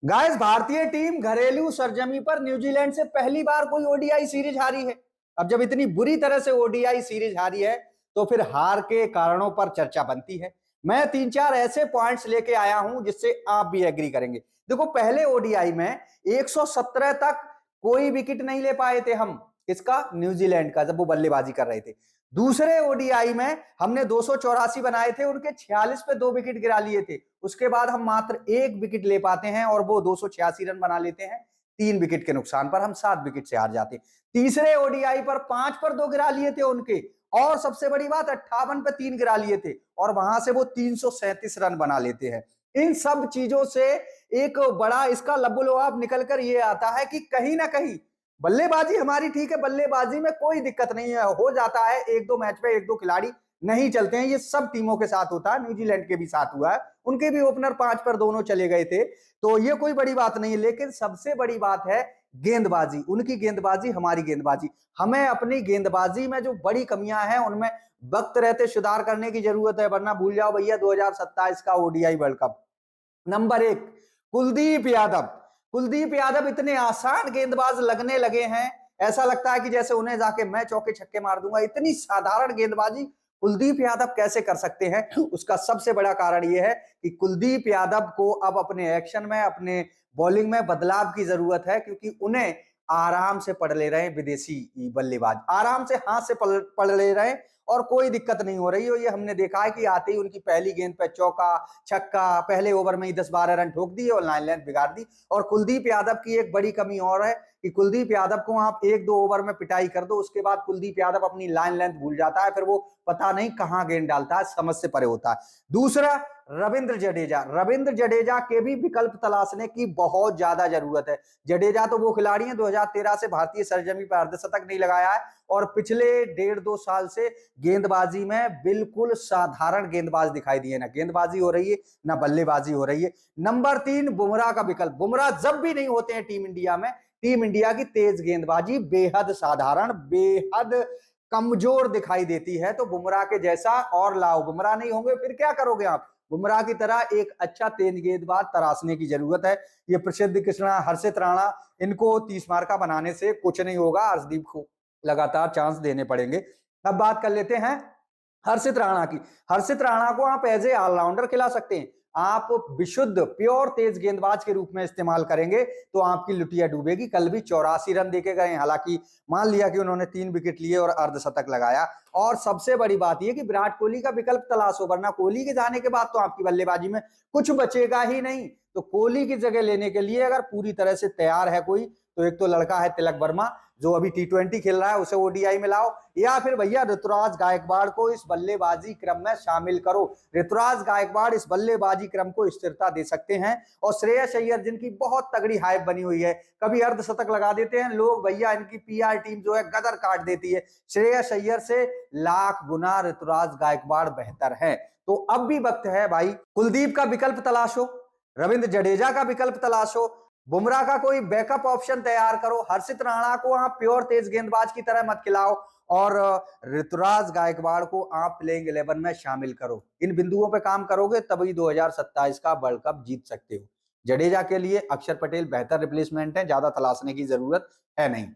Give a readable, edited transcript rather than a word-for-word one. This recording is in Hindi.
गाइस, भारतीय टीम घरेलू सरजमी पर न्यूजीलैंड से पहली बार कोई ओडीआई सीरीज हारी है। अब जब इतनी बुरी तरह से ओडीआई सीरीज हारी है तो फिर हार के कारणों पर चर्चा बनती है। मैं तीन चार ऐसे पॉइंट्स लेके आया हूं जिससे आप भी एग्री करेंगे। देखो, पहले ओडीआई में 117 तक कोई विकेट नहीं ले पाए थे हम। किसका? न्यूजीलैंड का, जब वो बल्लेबाजी कर रहे थे। दूसरे ओडीआई में हमने 284 बनाए थे, उनके 46 पे 2 विकेट गिरा लिए थे। उसके बाद हम मात्र 1 विकेट ले पाते हैं और वो 286 रन बना लेते हैं। 3 विकेट के नुकसान पर हम 7 विकेट से हार जाते। तीसरे ओडीआई पर 5 पर 2 गिरा लिए थे उनके, और सबसे बड़ी बात 58 पे 3 गिरा लिए थे, और वहां से वो 337 रन बना लेते हैं। इन सब चीजों से एक बड़ा इसका लबुलुआब निकल कर ये आता है कि कहीं ना कहीं बल्लेबाजी हमारी ठीक है, बल्लेबाजी में कोई दिक्कत नहीं है, हो जाता है एक दो मैच में एक दो खिलाड़ी नहीं चलते हैं, ये सब टीमों के साथ होता है। न्यूजीलैंड के भी साथ हुआ है, उनके भी ओपनर 5 पर दोनों चले गए थे, तो ये कोई बड़ी बात नहीं है। लेकिन सबसे बड़ी बात है गेंदबाजी, उनकी गेंदबाजी हमारी गेंदबाजी। हमें अपनी गेंदबाजी में जो बड़ी कमियां हैं उनमें वक्त रहते सुधार करने की जरूरत है, वरना भूल जाओ भैया 2027 का ओडीआई वर्ल्ड कप। नंबर एक, कुलदीप यादव। कुलदीप यादव इतने आसान गेंदबाज लगने लगे हैं, ऐसा लगता है कि जैसे उन्हें जाके मैं चौके छक्के मार दूंगा। इतनी साधारण गेंदबाजी कुलदीप यादव कैसे कर सकते हैं? उसका सबसे बड़ा कारण यह है कि कुलदीप यादव को अब अपने एक्शन में, अपने बॉलिंग में बदलाव की जरूरत है, क्योंकि उन्हें आराम से पढ़ ले रहे हैं विदेशी बल्लेबाज, आराम से हाथ से पढ़ ले रहे हैं और कोई दिक्कत नहीं हो रही है। ये हमने देखा है कि आते ही उनकी पहली गेंद पे चौका छक्का, पहले ओवर में ही 10-12 रन ठोक दिए और लाइन लेंथ बिगाड़ दी। और कुलदीप यादव की एक बड़ी कमी और है कि कुलदीप यादव को आप 1-2 ओवर में पिटाई कर दो, उसके बाद कुलदीप यादव अपनी लाइन लेंथ भूल जाता है, फिर वो पता नहीं कहां गेंद डालता है, समझ से परे होता है। दूसरा, रविंद्र जडेजा। रविंद्र जडेजा के भी विकल्प तलाशने की बहुत ज्यादा जरूरत है। जडेजा तो वो खिलाड़ी हैं 2013 से भारतीय सरजमी पर अर्धशतक नहीं लगाया है, और पिछले 1.5-2 साल से गेंदबाजी में बिल्कुल साधारण गेंदबाज दिखाई दिए, ना गेंदबाजी हो रही है ना बल्लेबाजी हो रही है। नंबर 3, बुमराह का विकल्प। बुमराह जब भी नहीं होते हैं टीम इंडिया में, टीम इंडिया की तेज गेंदबाजी बेहद साधारण, बेहद कमजोर दिखाई देती है। तो बुमराह के जैसा और लाओ। बुमराह नहीं होंगे फिर क्या करोगे आप? बुमराह की तरह एक अच्छा तेज गेंदबाज तराशने की जरूरत है। ये प्रसिद्ध कृष्णा, हर्षित राणा, इनको 30 मार का बनाने से कुछ नहीं होगा। अर्शदीप को लगातार चांस देने पड़ेंगे। अब बात कर लेते हैं हर्षित राणा की। हर्षित राणा को आप एज ए ऑलराउंडर खिला सकते हैं। आप विशुद्ध प्योर तेज गेंदबाज के रूप में इस्तेमाल करेंगे तो आपकी लुटिया डूबेगी। कल भी 84 रन देके गए, हालांकि मान लिया कि उन्होंने 3 विकेट लिए और अर्धशतक लगाया। और सबसे बड़ी बात यह कि विराट कोहली का विकल्प तलाशो, वरना कोहली के जाने के बाद तो आपकी बल्लेबाजी में कुछ बचेगा ही नहीं। तो कोहली की जगह लेने के लिए अगर पूरी तरह से तैयार है कोई, तो एक तो लड़का है तिलक वर्मा जो अभी T20 खेल रहा है, उसे ओडीआई में लाओ, या फिर भैया ऋतुराज गायकवाड़ को इस बल्लेबाजी क्रम में शामिल करो। ऋतुराज गायकवाड़ इस बल्लेबाजी क्रम को स्थिरता दे सकते हैं। और श्रेयस अय्यर, जिनकी बहुत तगड़ी हाइप बनी हुई है, कभी अर्धशतक लगा देते हैं लोग, भैया इनकी पीआर टीम जो है गदर काट देती है। श्रेयस अय्यर से लाख गुना ऋतुराज गायकवाड़ बेहतर है। तो अब भी वक्त है भाई, कुलदीप का विकल्प तलाशो, रविंद्र जडेजा का विकल्प तलाशो, बुमराह का कोई बैकअप ऑप्शन तैयार करो। हर्षित राणा को आप प्योर तेज गेंदबाज की तरह मत खिलाओ, और ऋतुराज गायकवाड़ को आप प्लेइंग 11 में शामिल करो। इन बिंदुओं पे काम करोगे तभी 2027 का वर्ल्ड कप जीत सकते हो। जडेजा के लिए अक्षर पटेल बेहतर रिप्लेसमेंट है, ज्यादा तलाशने की जरूरत है नहीं।